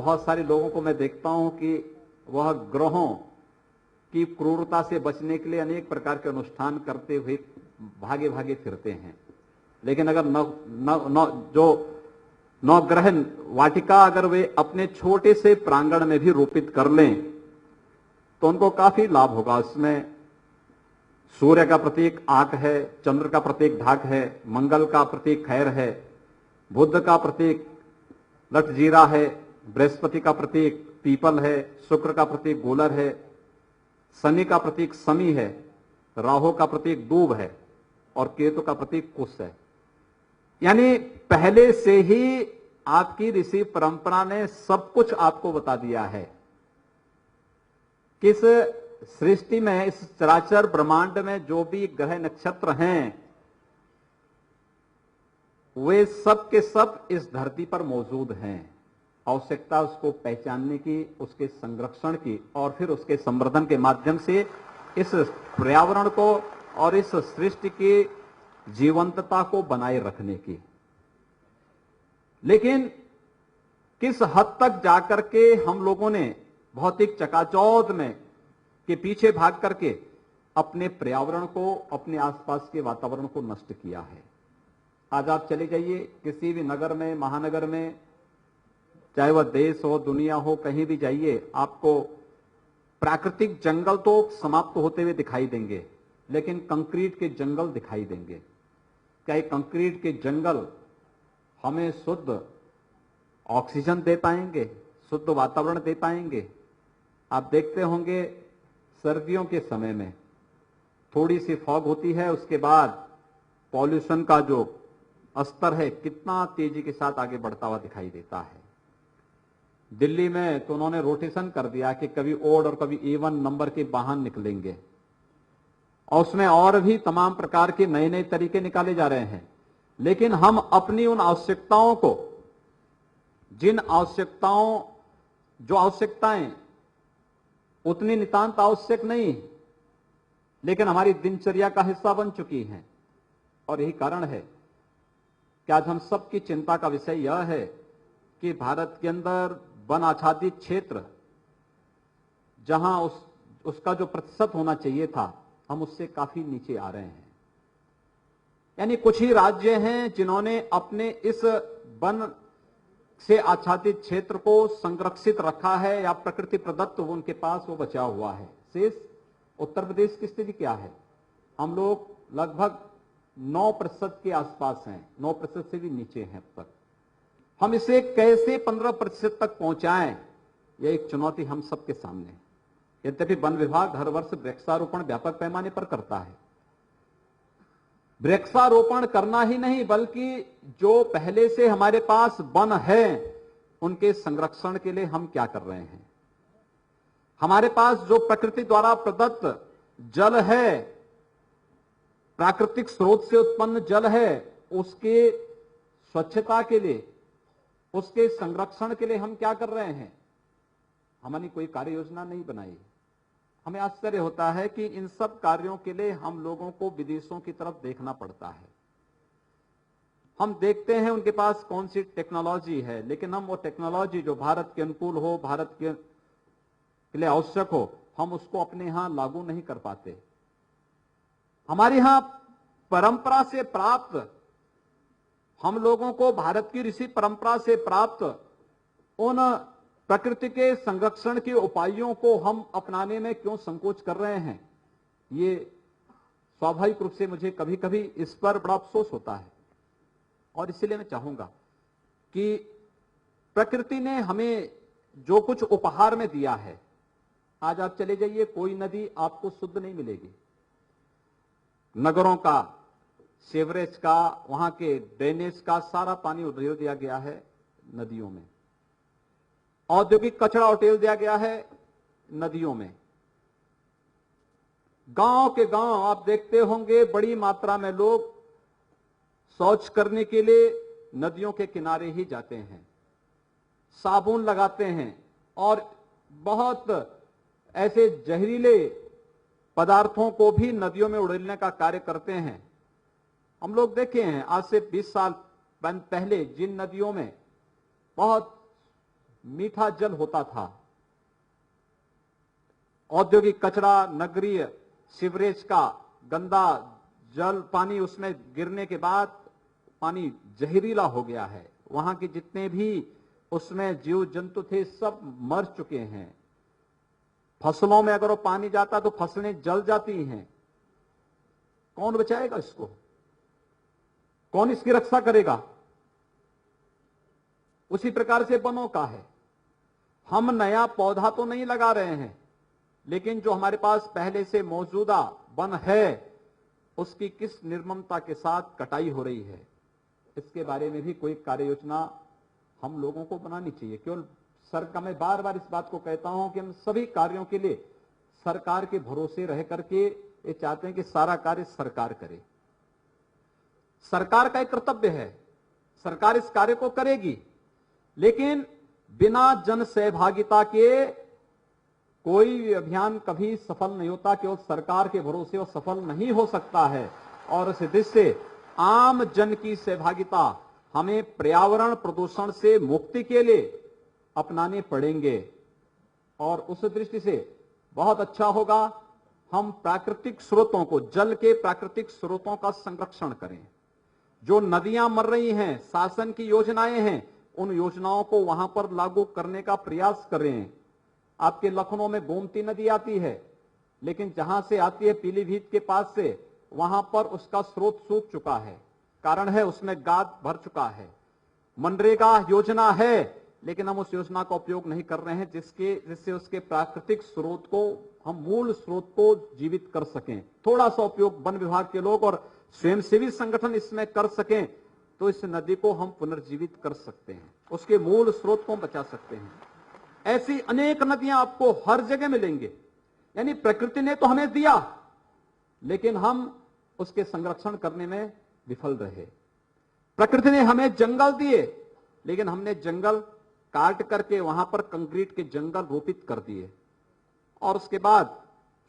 बहुत सारे लोगों को मैं देखता हूं कि वह ग्रहों की क्रूरता से बचने के लिए अनेक प्रकार के अनुष्ठान करते हुए भागे भागे फिरते हैं। लेकिन अगर जो नवग्रह वाटिका अगर वे अपने छोटे से प्रांगण में भी रोपित कर लें तो उनको काफी लाभ होगा। उसमें सूर्य का प्रतीक आंख है, चंद्र का प्रतीक ढाक है, मंगल का प्रतीक खैर है, बुध का प्रतीक लटजीरा है, बृहस्पति का प्रतीक पीपल है, शुक्र का प्रतीक गोलर है, शनि का प्रतीक समी है, राहु का प्रतीक दूब है और केतु का प्रतीक कुश है। यानी पहले से ही आपकी ऋषि परंपरा ने सब कुछ आपको बता दिया है। किस सृष्टि में, इस चराचर ब्रह्मांड में जो भी ग्रह नक्षत्र हैं वे सब के सब इस धरती पर मौजूद हैं। आवश्यकता उसको पहचानने की, उसके संरक्षण की और फिर उसके संवर्धन के माध्यम से इस पर्यावरण को और इस सृष्टि की जीवंतता को बनाए रखने की। लेकिन किस हद तक जाकर के हम लोगों ने भौतिक चकाचौंध में के पीछे भाग करके अपने पर्यावरण को, अपने आसपास के वातावरण को नष्ट किया है। आज आप चले जाइए किसी भी नगर में, महानगर में, चाहे वह देश हो, दुनिया हो, कहीं भी जाइए, आपको प्राकृतिक जंगल तो समाप्त होते हुए दिखाई देंगे लेकिन कंक्रीट के जंगल दिखाई देंगे। क्या ये कंक्रीट के जंगल हमें शुद्ध ऑक्सीजन दे पाएंगे, शुद्ध वातावरण दे पाएंगे? आप देखते होंगे सर्दियों के समय में थोड़ी सी फॉग होती है, उसके बाद पॉल्यूशन का जो स्तर है कितना तेजी के साथ आगे बढ़ता हुआ दिखाई देता है। दिल्ली में तो उन्होंने रोटेशन कर दिया कि कभी ओड और कभी इवन नंबर के वाहन निकलेंगे और उसमें और भी तमाम प्रकार के नए नए तरीके निकाले जा रहे हैं। लेकिन हम अपनी उन आवश्यकताओं को, जो आवश्यकताएं उतनी नितांत आवश्यक नहीं लेकिन हमारी दिनचर्या का हिस्सा बन चुकी हैं, और यही कारण है कि आज हम सबकी चिंता का विषय यह है कि भारत के अंदर वन आच्छादित क्षेत्र जहां उसका जो प्रतिशत होना चाहिए था, हम उससे काफी नीचे आ रहे हैं। यानी कुछ ही राज्य हैं जिन्होंने अपने इस वन से आच्छादित क्षेत्र को संरक्षित रखा है या प्रकृति प्रदत्त उनके पास वो बचा हुआ है। शेष उत्तर प्रदेश की स्थिति क्या है? हम लोग लगभग 9% के आसपास हैं, 9% से भी नीचे हैं अब तक। हम इसे कैसे 15% तक पहुंचाएं, यह एक चुनौती हम सबके सामने है। यद्यपि वन विभाग हर वर्ष वृक्षारोपण व्यापक पैमाने पर करता है। वृक्षारोपण करना ही नहीं बल्कि जो पहले से हमारे पास वन है उनके संरक्षण के लिए हम क्या कर रहे हैं। हमारे पास जो प्रकृति द्वारा प्रदत्त जल है, प्राकृतिक स्रोत से उत्पन्न जल है, उसके स्वच्छता के लिए, उसके संरक्षण के लिए हम क्या कर रहे हैं? हमने कोई कार्य योजना नहीं बनाई। हमें आश्चर्य होता है कि इन सब कार्यों के लिए हम लोगों को विदेशों की तरफ देखना पड़ता है। हम देखते हैं उनके पास कौन सी टेक्नोलॉजी है, लेकिन हम वो टेक्नोलॉजी जो भारत के अनुकूल हो, भारत के लिए आवश्यक हो, हम उसको अपने यहां लागू नहीं कर पाते। हमारे यहां परंपरा से प्राप्त, हम लोगों को भारत की ऋषि परंपरा से प्राप्त उन प्रकृति के संरक्षण के उपायों को हम अपनाने में क्यों संकोच कर रहे हैं? ये स्वाभाविक रूप से मुझे कभी कभी इस पर बड़ा अफसोस होता है। और इसलिए मैं चाहूंगा कि प्रकृति ने हमें जो कुछ उपहार में दिया है, आज आप चले जाइए, कोई नदी आपको शुद्ध नहीं मिलेगी। नगरों का, सीवरेज का, वहां के ड्रेनेज का सारा पानी उधेल दिया गया है नदियों में। औद्योगिक कचरा उठेल दिया गया है नदियों में। गांव के गांव आप देखते होंगे बड़ी मात्रा में लोग शौच करने के लिए नदियों के किनारे ही जाते हैं, साबुन लगाते हैं और बहुत ऐसे जहरीले पदार्थों को भी नदियों में उड़ेलने का कार्य करते हैं। हम लोग देखे हैं आज से 20 साल पहले जिन नदियों में बहुत मीठा जल होता था। औद्योगिक कचरा, नगरीय सीवरेज का गंदा जल पानी उसमें गिरने के बाद पानी जहरीला हो गया है। वहां के जितने भी उसमें जीव जंतु थे सब मर चुके हैं। फसलों में अगर वो पानी जाता तो फसलें जल जाती हैं। कौन बचाएगा इसको? कौन इसकी रक्षा करेगा? उसी प्रकार से वनों का है। हम नया पौधा तो नहीं लगा रहे हैं, लेकिन जो हमारे पास पहले से मौजूदा वन है उसकी किस निर्ममता के साथ कटाई हो रही है, इसके बारे में भी कोई कार्य योजना हम लोगों को बनानी चाहिए। केवल सरकार, मैं बार बार इस बात को कहता हूं कि हम सभी कार्यों के लिए सरकार के भरोसे रह करके ये चाहते हैं कि सारा कार्य सरकार करे। सरकार का एक कर्तव्य है, सरकार इस कार्य को करेगी, लेकिन बिना जन सहभागिता के कोई अभियान कभी सफल नहीं होता। केवल सरकार के भरोसे वो सफल नहीं हो सकता है। और इस दृष्टि से आम जन की सहभागिता हमें पर्यावरण प्रदूषण से मुक्ति के लिए अपनाने पड़ेंगे। और उस दृष्टि से बहुत अच्छा होगा हम प्राकृतिक स्रोतों को, जल के प्राकृतिक स्रोतों का संरक्षण करें। जो नदियां मर रही हैं, शासन की योजनाएं हैं, उन योजनाओं को वहां पर लागू करने का प्रयास करें। आपके लखनऊ में गोमती नदी आती है, लेकिन जहां से आती है पीलीभीत के पास से, वहां पर उसका स्रोत सूख चुका है। कारण है उसमें गाद भर चुका है। मनरेगा योजना है, लेकिन हम उस योजना का उपयोग नहीं कर रहे हैं जिससे उसके प्राकृतिक स्रोत को, हम मूल स्रोत को जीवित कर सकें। थोड़ा सा उपयोग वन विभाग के लोग और स्वयंसेवी संगठन इसमें कर सकें तो इस नदी को हम पुनर्जीवित कर सकते हैं, उसके मूल स्रोत को बचा सकते हैं। ऐसी अनेक नदियां आपको हर जगह मिलेंगे। यानी प्रकृति ने तो हमें दिया, लेकिन हम उसके संरक्षण करने में विफल रहे। प्रकृति ने हमें जंगल दिए, लेकिन हमने जंगल काट करके वहां पर कंक्रीट के जंगल रोपित कर दिए। और उसके बाद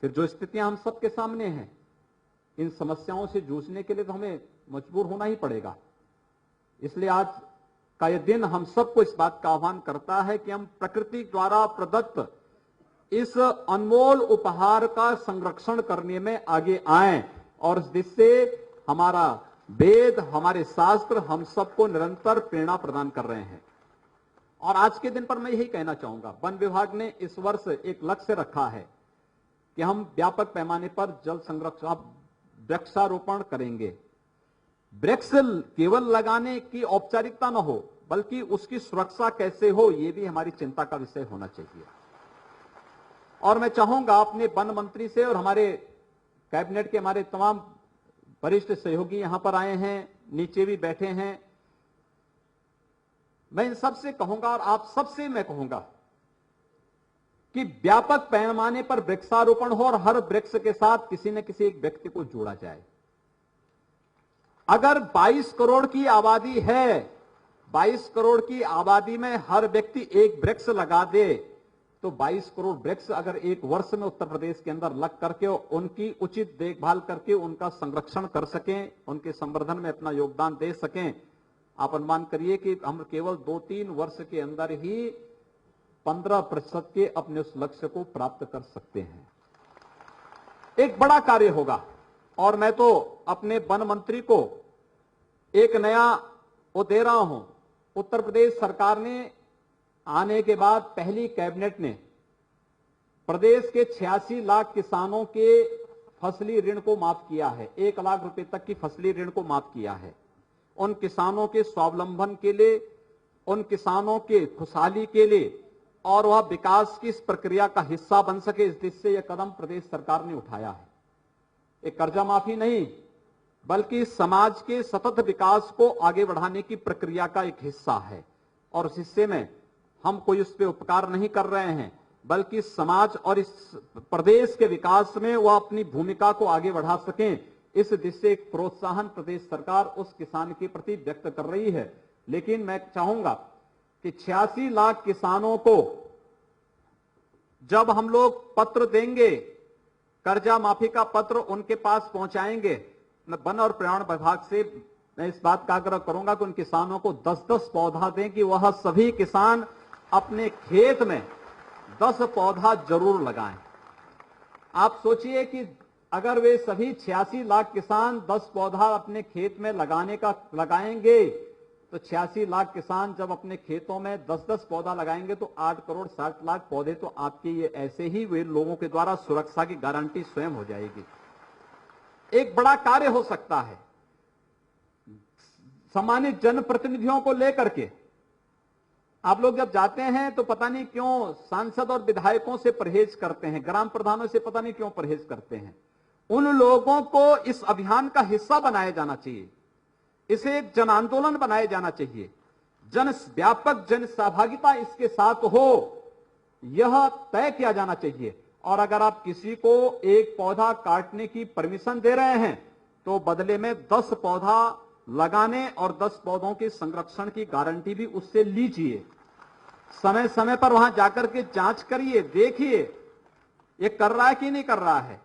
फिर जो स्थितियां हम सबके सामने हैं, इन समस्याओं से जूझने के लिए तो हमें मजबूर होना ही पड़ेगा। इसलिए आज का यह दिन हम सबको इस बात का आह्वान करता है कि हम प्रकृति द्वारा प्रदत्त इस अनमोल उपहार का संरक्षण करने में आगे आएं। और इस दिशा से हमारा वेद, हमारे शास्त्र हम सबको निरंतर प्रेरणा प्रदान कर रहे हैं। और आज के दिन पर मैं यही कहना चाहूंगा, वन विभाग ने इस वर्ष एक लक्ष्य रखा है कि हम व्यापक पैमाने पर जल संरक्षण, वृक्षारोपण करेंगे। वृक्ष केवल लगाने की औपचारिकता न हो, बल्कि उसकी सुरक्षा कैसे हो, यह भी हमारी चिंता का विषय होना चाहिए। और मैं चाहूंगा अपने वन मंत्री से और हमारे कैबिनेट के हमारे तमाम वरिष्ठ सहयोगी यहां पर आए हैं, नीचे भी बैठे हैं, मैं इन सबसे कहूंगा और आप सबसे मैं कहूंगा कि व्यापक पैमाने पर वृक्षारोपण हो और हर वृक्ष के साथ किसी न किसी एक व्यक्ति को जोड़ा जाए। अगर 22 करोड़ की आबादी है, 22 करोड़ की आबादी में हर व्यक्ति एक वृक्ष लगा दे, तो 22 करोड़ वृक्ष अगर एक वर्ष में उत्तर प्रदेश के अंदर लग करके उनकी उचित देखभाल करके उनका संरक्षण कर सकें, उनके संवर्धन में अपना योगदान दे सकें, आप अनुमान करिए कि हम केवल 2-3 वर्ष के अंदर ही 15% के अपने उस लक्ष्य को प्राप्त कर सकते हैं। एक बड़ा कार्य होगा। और मैं तो अपने वन मंत्री को एक नया वो दे रहा हूं। उत्तर प्रदेश सरकार ने आने के बाद पहली कैबिनेट ने प्रदेश के 86 लाख किसानों के फसली ऋण को माफ किया है। 1 लाख रुपए तक की फसली ऋण को माफ किया है। उन किसानों के स्वावलंबन के लिए, उन किसानों के खुशहाली के लिए, और वह विकास की इस प्रक्रिया का हिस्सा बन सके, इस दिशा से यह कदम प्रदेश सरकार ने उठाया है। एक कर्जा माफी नहीं, बल्कि समाज के सतत विकास को आगे बढ़ाने की प्रक्रिया का एक हिस्सा है। और उस हिस्से में हम कोई उस पर उपकार नहीं कर रहे हैं, बल्कि समाज और इस प्रदेश के विकास में वह अपनी भूमिका को आगे बढ़ा सकें, इस दिशा से एक प्रोत्साहन प्रदेश सरकार उस किसान के प्रति व्यक्त कर रही है। लेकिन मैं चाहूंगा कि 86 लाख किसानों को जब हम लोग पत्र देंगे, कर्जा माफी का पत्र उनके पास पहुंचाएंगे, मैं वन और पर्यावरण विभाग से मैं इस बात का आग्रह करूंगा कि उन किसानों को 10-10 पौधा दें कि वह सभी किसान अपने खेत में 10 पौधा जरूर लगाएं। आप सोचिए कि अगर वे सभी 86 लाख किसान 10 पौधा अपने खेत में लगाएंगे तो 86 लाख किसान जब अपने खेतों में 10-10 पौधा लगाएंगे तो 8 करोड़ 60 लाख पौधे तो आपके ये ऐसे ही वे लोगों के द्वारा सुरक्षा की गारंटी स्वयं हो जाएगी। एक बड़ा कार्य हो सकता है। सम्मानित जनप्रतिनिधियों को लेकर के आप लोग जब जाते हैं तो पता नहीं क्यों सांसद और विधायकों से परहेज करते हैं, ग्राम प्रधानों से पता नहीं क्यों परहेज करते हैं। उन लोगों को इस अभियान का हिस्सा बनाया जाना चाहिए, इसे एक जन आंदोलन बनाया जाना चाहिए, व्यापक जन सहभागिता इसके साथ हो, यह तय किया जाना चाहिए। और अगर आप किसी को एक पौधा काटने की परमिशन दे रहे हैं तो बदले में 10 पौधा लगाने और 10 पौधों के संरक्षण की गारंटी भी उससे लीजिए। समय समय पर वहां जाकर के जांच करिए, देखिए ये कर रहा है कि नहीं कर रहा है।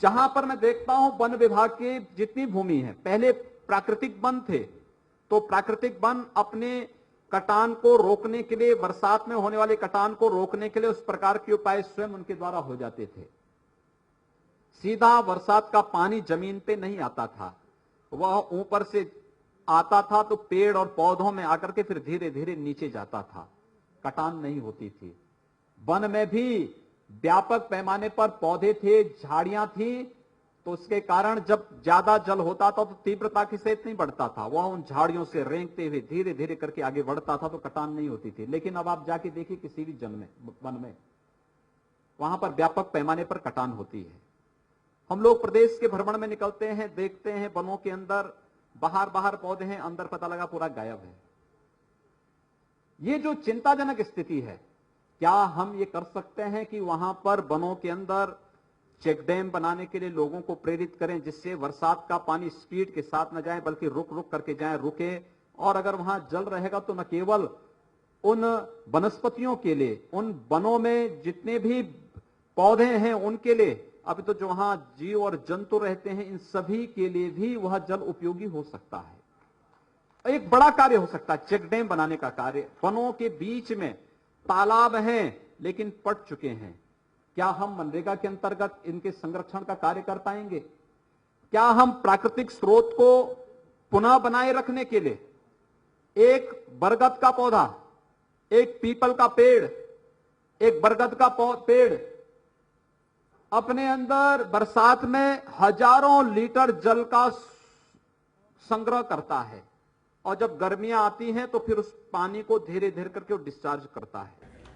जहां पर मैं देखता हूं वन विभाग की जितनी भूमि है, पहले प्राकृतिक वन थे तो प्राकृतिक वन अपने कटान को रोकने के लिए, बरसात में होने वाले कटान को रोकने के लिए उस प्रकार के उपाय स्वयं उनके द्वारा हो जाते थे। सीधा बरसात का पानी जमीन पे नहीं आता था, वह ऊपर से आता था तो पेड़ और पौधों में आकर के फिर धीरे धीरे नीचे जाता था, कटान नहीं होती थी। वन में भी व्यापक पैमाने पर पौधे थे, झाड़ियां थी, तो उसके कारण जब ज्यादा जल होता था तो तीव्रता के साथ नहीं बढ़ता था, वह उन झाड़ियों से रेंगते हुए धीरे धीरे करके आगे बढ़ता था तो कटान नहीं होती थी। लेकिन अब आप जाके देखिए किसी भी वन में वहां पर व्यापक पैमाने पर कटान होती है। हम लोग प्रदेश के भ्रमण में निकलते हैं, देखते हैं वनों के अंदर बाहर पौधे हैं, अंदर पता लगा पूरा गायब है। ये जो चिंताजनक स्थिति है, क्या हम ये कर सकते हैं कि वहां पर वनों के अंदर चेक डैम बनाने के लिए लोगों को प्रेरित करें, जिससे बरसात का पानी स्पीड के साथ न जाए बल्कि रुक रुक करके जाए, रुके। और अगर वहां जल रहेगा तो न केवल उन वनस्पतियों के लिए, उन वनों में जितने भी पौधे हैं उनके लिए, अभी तो जो वहां जीव और जंतु रहते हैं इन सभी के लिए भी वह जल उपयोगी हो सकता है। एक बड़ा कार्य हो सकता है चेक डैम बनाने का कार्य। वनों के बीच में तालाब हैं लेकिन पट चुके हैं, क्या हम मनरेगा के अंतर्गत इनके संरक्षण का कार्य कर पाएंगे? क्या हम प्राकृतिक स्रोत को पुनः बनाए रखने के लिए एक बरगद का पौधा, एक पीपल का पेड़, एक बरगद का पेड़ अपने अंदर बरसात में हजारों लीटर जल का संग्रह करता है और जब गर्मियां आती हैं तो फिर उस पानी को धीरे धीरे करके वो डिस्चार्ज करता है।